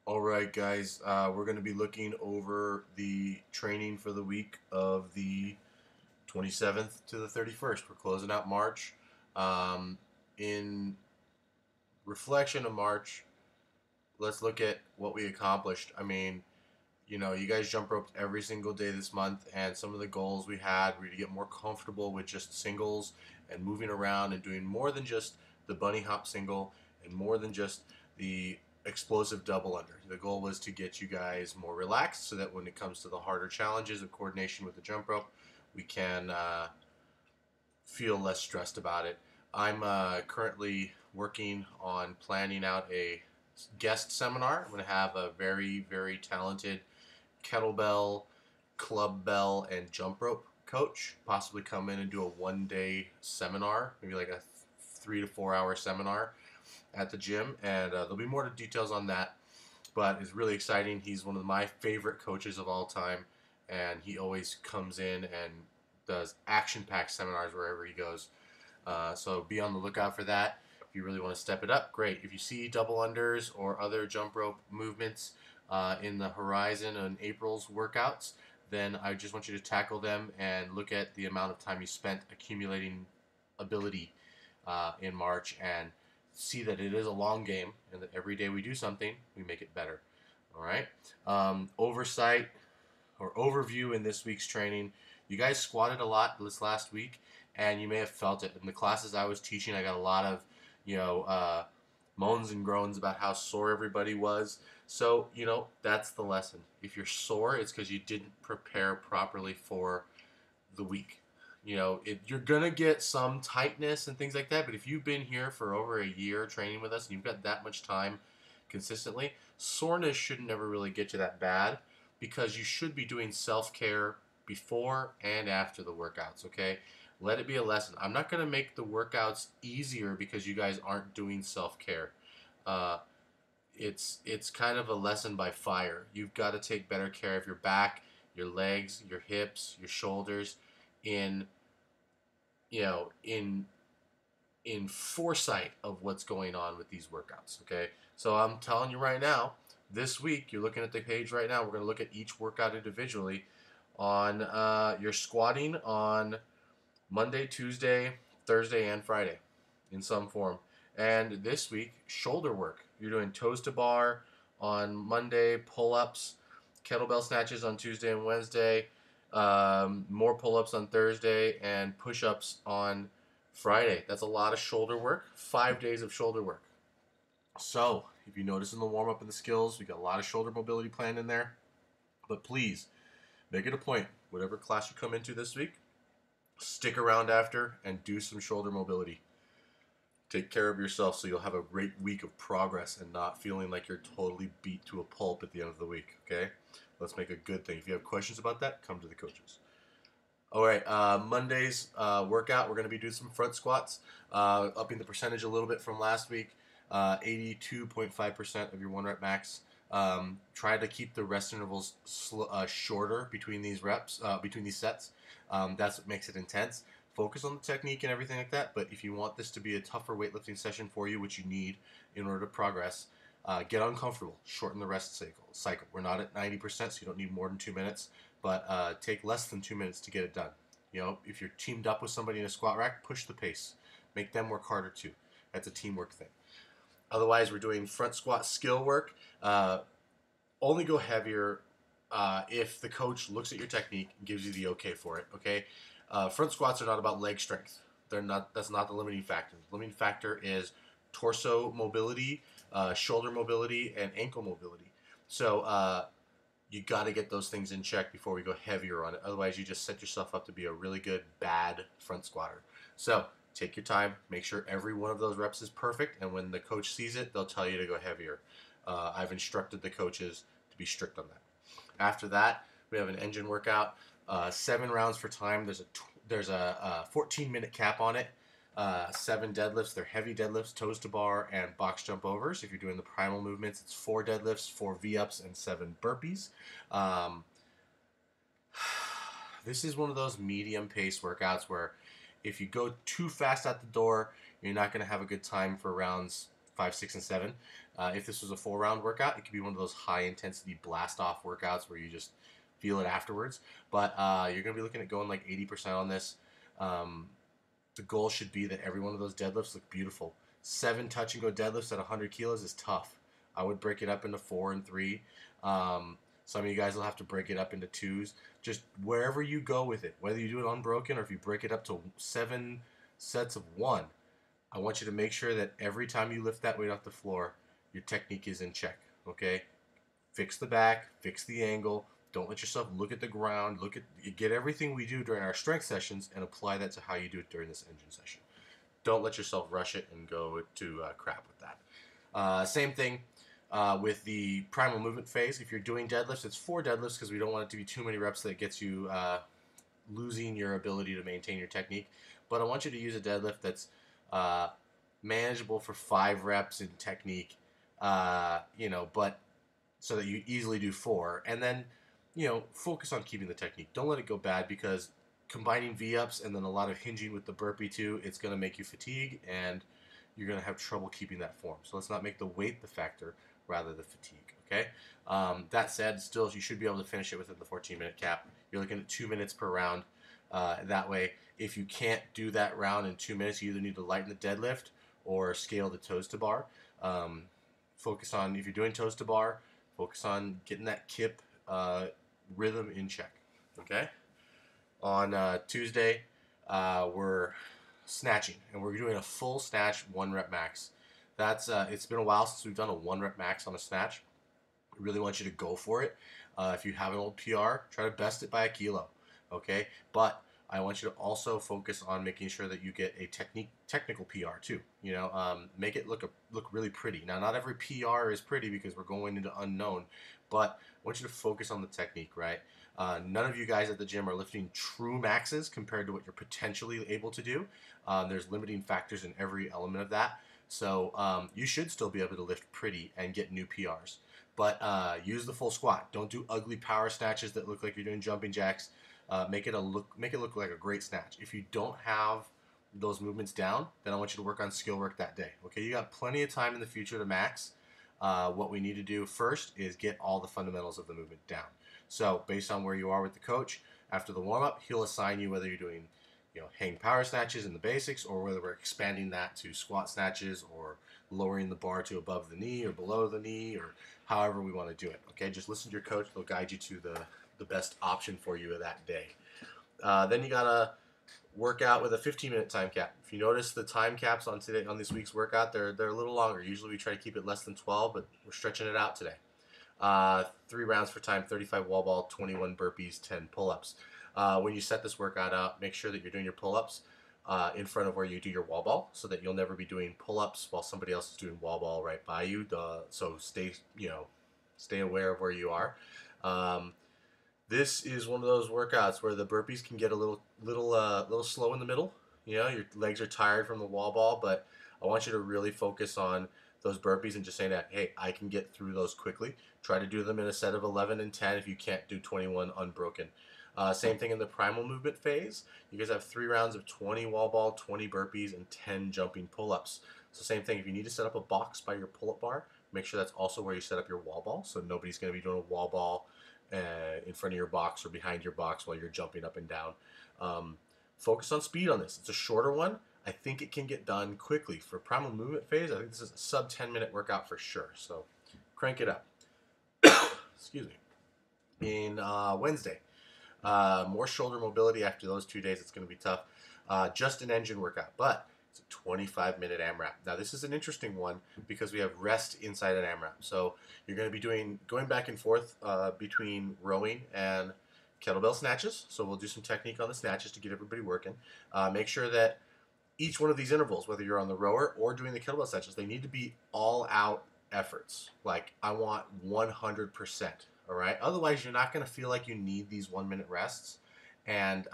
All right, guys, we're going to be looking over the training for the week of the 27th to the 31st. We're closing out March. In reflection of March, let's look at what we accomplished. I mean, you guys jump roped every single day this month, and some of the goals we had were to get more comfortable with just singles and moving around and doing more than just the bunny hop single and more than just the explosive double under. The goal was to get you guys more relaxed so that when it comes to the harder challenges of coordination with the jump rope, we can feel less stressed about it. I'm currently working on planning out a guest seminar. I'm going to have a very, very talented kettlebell, club bell, and jump rope coach possibly come in and do a 1 day seminar, maybe like a 3 to 4 hour seminar at the gym, and there'll be more details on that. But it's really exciting. He's one of my favorite coaches of all time, and he always comes in and does action-packed seminars wherever he goes. So be on the lookout for that. If you really want to step it up, great. If you see double unders or other jump rope movements in the horizon in April's workouts, then I just want you to tackle them and look at the amount of time you spent accumulating ability in March and see that it is a long game and that every day we do something, we make it better. All right. Oversight or overview in this week's training. You guys squatted a lot this last week, and you may have felt it. In the classes I was teaching, I got a lot of, moans and groans about how sore everybody was. So, that's the lesson. If you're sore, it's because you didn't prepare properly for the week. You're going to get some tightness and things like that, but if you've been here for over a year training with us and you've got that much time consistently, soreness should never really get you that bad because you should be doing self-care before and after the workouts, okay? Let it be a lesson. I'm not going to make the workouts easier because you guys aren't doing self-care. It's kind of a lesson by fire. You've got to take better care of your back, your legs, your hips, your shoulders in in foresight of what's going on with these workouts, okay? So I'm telling you right now, this week, you're looking at the page right now, we're going to look at each workout individually on your squatting on Monday, Tuesday, Thursday, and Friday in some form. And this week, shoulder work. You're doing toes to bar on Monday, pull-ups, kettlebell snatches on Tuesday and Wednesday, more pull-ups on Thursday, and push-ups on Friday. That's a lot of shoulder work. 5 days of shoulder work. So, if you notice in the warm-up and the skills, we got a lot of shoulder mobility planned in there. But please, make it a point, whatever class you come into this week, stick around after and do some shoulder mobility. Take care of yourself so you'll have a great week of progress and not feeling like you're totally beat to a pulp at the end of the week, okay? Let's make a good thing. If you have questions about that, come to the coaches. All right, Monday's workout, we're going to be doing some front squats, upping the percentage a little bit from last week, 82.5% of your 1 rep max. Try to keep the rest intervals shorter between these reps, between these sets. That's what makes it intense. Focus on the technique and everything like that, but if you want this to be a tougher weightlifting session for you, which you need in order to progress, get uncomfortable. Shorten the rest cycle. We're not at 90%, so you don't need more than 2 minutes, but take less than 2 minutes to get it done. If you're teamed up with somebody in a squat rack, push the pace. Make them work harder too. That's a teamwork thing. Otherwise, we're doing front squat skill work. Only go heavier if the coach looks at your technique and gives you the okay for it, okay? Front squats are not about leg strength. That's not the limiting factor. The limiting factor is torso mobility, shoulder mobility, and ankle mobility. So you got to get those things in check before we go heavier on it. Otherwise, you just set yourself up to be a really good, bad front squatter. So take your time. Make sure every one of those reps is perfect. And when the coach sees it, they'll tell you to go heavier. I've instructed the coaches to be strict on that. After that, we have an engine workout. 7 rounds for time. There's a 14-minute cap on it. 7 deadlifts. They're heavy deadlifts, toes to bar, and box jump overs. If you're doing the primal movements, it's 4 deadlifts, 4 V-ups, and 7 burpees. This is one of those medium pace workouts where if you go too fast at the door, you're not going to have a good time for rounds 5, 6, and 7. If this was a 4-round workout, it could be one of those high-intensity blast-off workouts where you just feel it afterwards. But you're going to be looking at going like 80% on this. The goal should be that every one of those deadlifts look beautiful. 7 touch-and-go deadlifts at 100 kilos is tough. I would break it up into 4 and 3. Some of you guys will have to break it up into 2s. Just wherever you go with it, whether you do it unbroken or if you break it up to 7 sets of 1, I want you to make sure that every time you lift that weight off the floor, your technique is in check, okay? Fix the back, fix the angle. Don't let yourself look at the ground. Get everything we do during our strength sessions and apply that to how you do it during this engine session. Don't let yourself rush it and go to crap with that. Same thing with the primal movement phase. If you're doing deadlifts, it's 4 deadlifts because we don't want it to be too many reps that gets you losing your ability to maintain your technique. But I want you to use a deadlift that's manageable for 5 reps in technique, but so that you easily do 4. And then, focus on keeping the technique. Don't let it go bad because combining V-ups and then a lot of hinging with the burpee too, it's going to make you fatigue and you're going to have trouble keeping that form. So let's not make the weight the factor, rather the fatigue, okay? That said, still, you should be able to finish it within the 14-minute cap. You're looking at 2 minutes per round. That way, if you can't do that round in 2 minutes, you either need to lighten the deadlift or scale the toes to bar. Focus on, if you're doing toes to bar, focus on getting that kip rhythm in check, okay? On Tuesday, we're snatching, and we're doing a full snatch 1 rep max. That's it's been a while since we've done a 1 rep max on a snatch. I really want you to go for it. If you have an old PR, try to best it by a kilo, okay? But I want you to also focus on making sure that you get a technical PR too. Make it look really pretty. Now, not every PR is pretty because we're going into unknown, but I want you to focus on the technique, right? None of you guys at the gym are lifting true maxes compared to what you're potentially able to do. There's limiting factors in every element of that. So you should still be able to lift pretty and get new PRs. But use the full squat. Don't do ugly power snatches that look like you're doing jumping jacks. Make it look like a great snatch. If you don't have those movements down, then I want you to work on skill work that day. Okay, you got plenty of time in the future to max. What we need to do first is get all the fundamentals of the movement down. So based on where you are with the coach, after the warm-up, he'll assign you whether you're doing hang power snatches in the basics or whether we're expanding that to squat snatches or lowering the bar to above the knee or below the knee or however we want to do it. Okay, just listen to your coach. They'll guide you to the best option for you that day. Then you gotta work out with a 15-minute time cap. If you notice the time caps on this week's workout, they're a little longer. Usually we try to keep it less than 12, but we're stretching it out today. 3 rounds for time, 35 wall ball, 21 burpees, 10 pull-ups. When you set this workout out, make sure that you're doing your pull-ups in front of where you do your wall ball, so that you'll never be doing pull-ups while somebody else is doing wall ball right by you. So stay aware of where you are. This is one of those workouts where the burpees can get a little slow in the middle. Your legs are tired from the wall ball, but I want you to really focus on those burpees and just saying that, hey, I can get through those quickly. Try to do them in a set of 11 and 10 if you can't do 21 unbroken. Same thing in the primal movement phase. You guys have 3 rounds of 20 wall ball, 20 burpees, and 10 jumping pull-ups. So same thing, if you need to set up a box by your pull-up bar, make sure that's also where you set up your wall ball, so nobody's going to be doing a wall ball in front of your box or behind your box while you're jumping up and down. Focus on speed on this. It's a shorter one. I think it can get done quickly. For primal movement phase, I think this is a sub 10-minute workout for sure. So crank it up. Excuse me. In Wednesday, more shoulder mobility after those 2 days. It's going to be tough. Just an engine workout, but it's a 25-minute AMRAP. Now this is an interesting one because we have rest inside an AMRAP. So you're going to be going back and forth between rowing and kettlebell snatches. So we'll do some technique on the snatches to get everybody working. Make sure that each one of these intervals, whether you're on the rower or doing the kettlebell snatches, they need to be all-out efforts. Like, I want 100%, all right? Otherwise, you're not going to feel like you need these 1-minute rests, and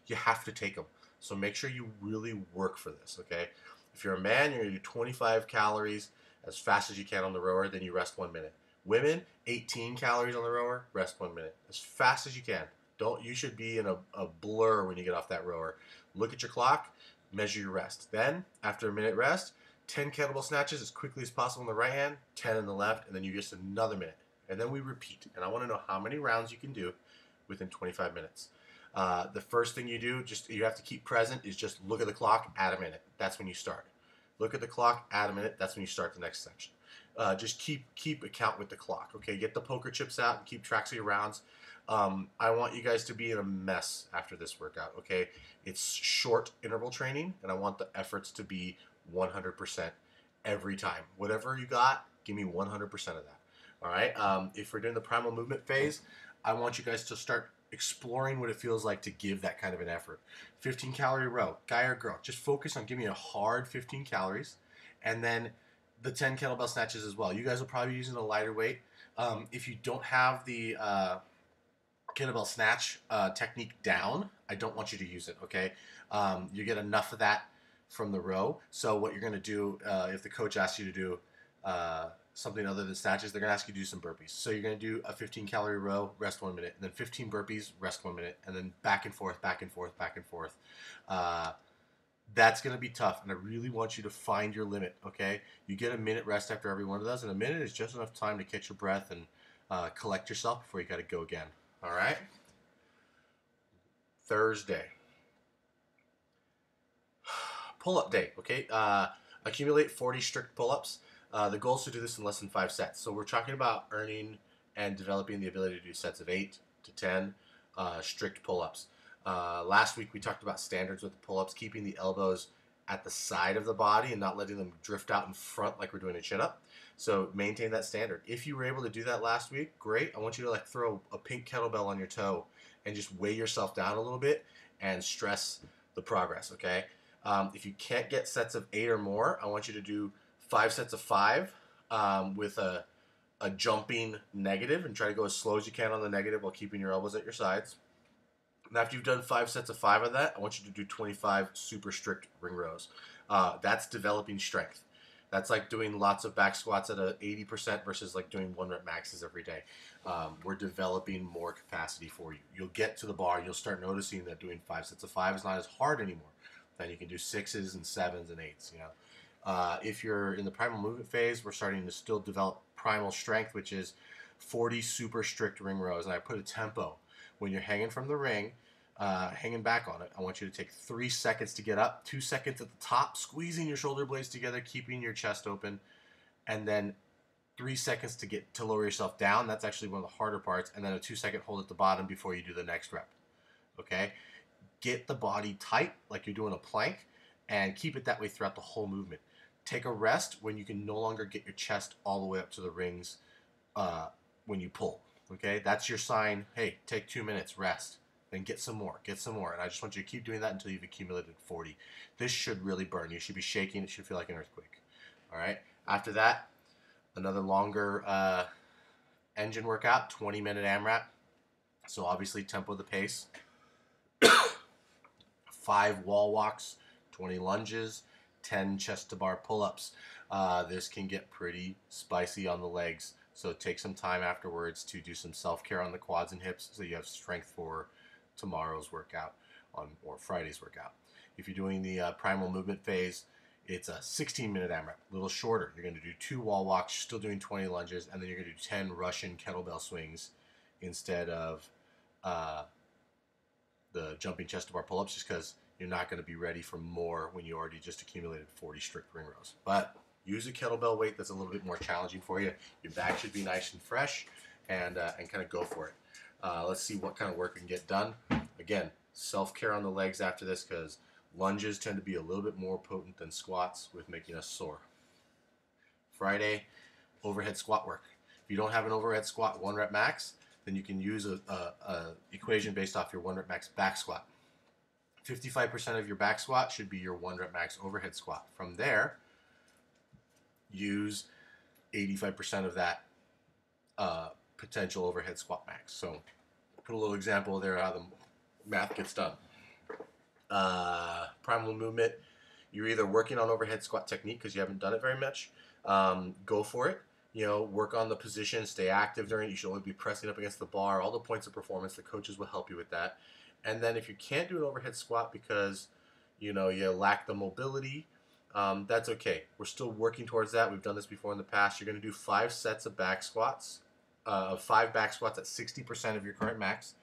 you have to take them. So make sure you really work for this, okay? If you're a man, you're going to do 25 calories as fast as you can on the rower, then you rest 1 minute. Women, 18 calories on the rower, rest 1 minute. As fast as you can. You should be in a blur when you get off that rower. Look at your clock, measure your rest. Then, after a minute rest, 10 kettlebell snatches as quickly as possible in the right hand, 10 in the left, and then you just another minute. And then we repeat. And I want to know how many rounds you can do within 25 minutes. The first thing you do, you have to keep present, is just look at the clock, add a minute. That's when you start. Look at the clock, add a minute. That's when you start the next section. Just keep account with the clock. Okay, get the poker chips out and keep tracks of your rounds. I want you guys to be in a mess after this workout. Okay, it's short interval training, and I want the efforts to be 100% every time. Whatever you got, give me 100% of that. All right. If we're doing the primal movement phase, I want you guys to start exploring what it feels like to give that kind of an effort. 15 calorie row, guy or girl, just focus on giving a hard 15 calories, and then the 10 kettlebell snatches as well. You guys will probably be using a lighter weight. If you don't have the kettlebell snatch technique down, I don't want you to use it. Okay, you get enough of that from the row. So what you're going to do, if the coach asks you to do something other than snatches, they're going to ask you to do some burpees. So you're going to do a 15 calorie row, rest 1 minute, and then 15 burpees, rest 1 minute, and then back and forth, back and forth, back and forth. That's going to be tough, and I really want you to find your limit. Okay, you get a minute rest after every one of those, and a minute is just enough time to catch your breath and collect yourself before you got to go again. All right. Thursday, pull-up day. Okay, accumulate 40 strict pull-ups. The goal is to do this in less than 5 sets. So we're talking about earning and developing the ability to do sets of 8 to 10 strict pull-ups. Last week we talked about standards with the pull-ups, keeping the elbows at the side of the body and not letting them drift out in front like we're doing a chin-up. So maintain that standard. If you were able to do that last week, great. I want you to like throw a pink kettlebell on your toe and just weigh yourself down a little bit and stress the progress, okay? If you can't get sets of 8 or more, I want you to do 5 sets of 5 with a jumping negative, and try to go as slow as you can on the negative while keeping your elbows at your sides. And after you've done 5 sets of 5 of that, I want you to do 25 super strict ring rows. That's developing strength. That's like doing lots of back squats at a 80% versus like doing 1 rep maxes every day. We're developing more capacity for you. You'll get to the bar, you'll start noticing that doing 5 sets of 5 is not as hard anymore. Then you can do 6s and 7s and 8s, you know. If you're in the primal movement phase, we're starting to still develop primal strength, which is 40 super strict ring rows. And I put a tempo. When you're hanging from the ring, hanging back on it, I want you to take 3 seconds to get up, 2 seconds at the top, squeezing your shoulder blades together, keeping your chest open, and then 3 seconds to lower yourself down. That's actually one of the harder parts. And then a 2-second hold at the bottom before you do the next rep. Okay? Get the body tight like you're doing a plank, and keep it that way throughout the whole movement. Take a rest when you can no longer get your chest all the way up to the rings when you pull. Okay, that's your sign. Hey, take 2 minutes, rest, then get some more, and I just want you to keep doing that until you've accumulated 40. This should really burn. You should be shaking. It should feel like an earthquake. All right. After that, another longer engine workout, 20-minute AMRAP. So obviously tempo the pace. 5 wall walks, 20 lunges, 10 chest to bar pull-ups. This can get pretty spicy on the legs, so take some time afterwards to do some self-care on the quads and hips so you have strength for tomorrow's workout or Friday's workout. If you're doing the primal movement phase, it's a 16-minute AMRAP, a little shorter. You're going to do 2 wall walks, still doing 20 lunges, and then you're going to do 10 Russian kettlebell swings instead of the jumping chest to bar pull-ups, just because you're not going to be ready for more when you already just accumulated 40 strict ring rows. But use a kettlebell weight that's a little bit more challenging for you. Your back should be nice and fresh, and kind of go for it. Let's see what kind of work we can get done. Again, self-care on the legs after this, because lunges tend to be a little bit more potent than squats with making us sore. Friday, overhead squat work. If you don't have an overhead squat 1 rep max, then you can use a equation based off your 1 rep max back squat. 55% of your back squat should be your 1 rep max overhead squat. From there, use 85% of that potential overhead squat max. So put a little example there how the math gets done. Primal movement, you're either working on overhead squat technique because you haven't done it very much. Go for it. You know, work on the position, stay active during it. You should always be pressing up against the bar. All the points of performance, the coaches will help you with that. And then if you can't do an overhead squat because, you know, you lack the mobility, That's okay. We're still working towards that. We've done this before in the past. You're going to do 5 sets of back squats, 5 back squats at 60% of your current max.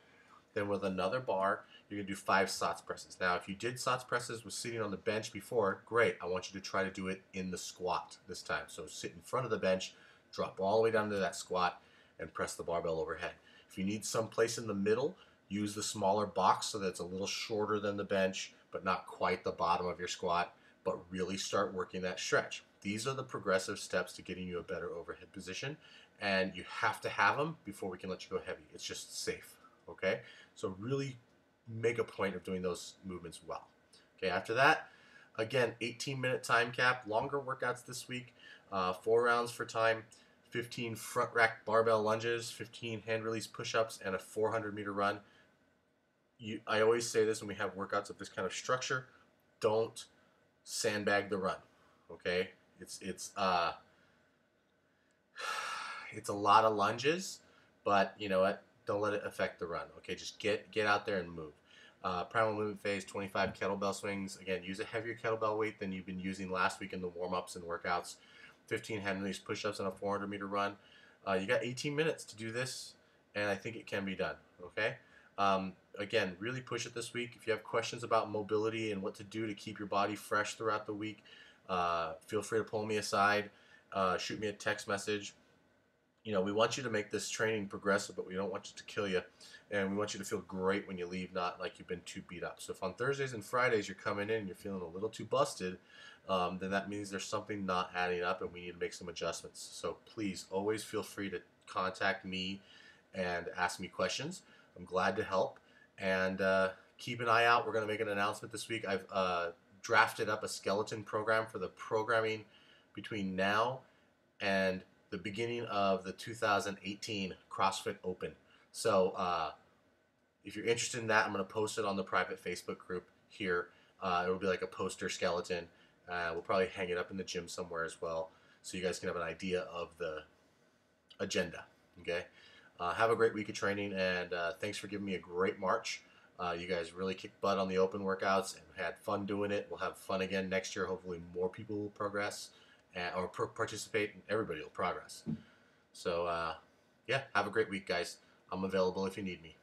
Then with another bar, you're going to do 5 SOTS presses. Now, if you did SOTS presses with sitting on the bench before, great. I want you to try to do it in the squat this time. So sit in front of the bench, drop all the way down to that squat, and press the barbell overhead. If you need some place in the middle, use the smaller box so that it's a little shorter than the bench, but not quite the bottom of your squat, but really start working that stretch. These are the progressive steps to getting you a better overhead position, and you have to have them before we can let you go heavy. It's just safe, okay? So really make a point of doing those movements well. Okay, after that, again, 18-minute time cap, longer workouts this week, 4 rounds for time, 15 front rack barbell lunges, 15 hand release push-ups, and a 400-meter run. I always say this when we have workouts of this kind of structure, don't sandbag the run, okay? It's a lot of lunges, but you know what? Don't let it affect the run, okay? Just get out there and move. Primal movement phase, 25 kettlebell swings. Again, use a heavier kettlebell weight than you've been using last week in the warm-ups and workouts. 15 hand release push-ups and a 400-meter run. You got 18 minutes to do this, and I think it can be done, okay? Again, really push it this week. If you have questions about mobility and what to do to keep your body fresh throughout the week, feel free to pull me aside, shoot me a text message. You know, we want you to make this training progressive, but we don't want you to kill you. And we want you to feel great when you leave, not like you've been too beat up. So if on Thursdays and Fridays you're coming in and you're feeling a little too busted, then that means there's something not adding up and we need to make some adjustments. So please always feel free to contact me and ask me questions. I'm glad to help. And keep an eye out. We're going to make an announcement this week. I've drafted up a skeleton program for the programming between now and the beginning of the 2018 CrossFit Open. So if you're interested in that, I'm going to post it on the private Facebook group here. It'll be like a poster skeleton. We'll probably hang it up in the gym somewhere as well, so you guys can have an idea of the agenda. Okay. Have a great week of training, and thanks for giving me a great March. You guys really kicked butt on the open workouts and had fun doing it. We'll have fun again next year. Hopefully more people will progress or participate, and everybody will progress. So, yeah, have a great week, guys. I'm available if you need me.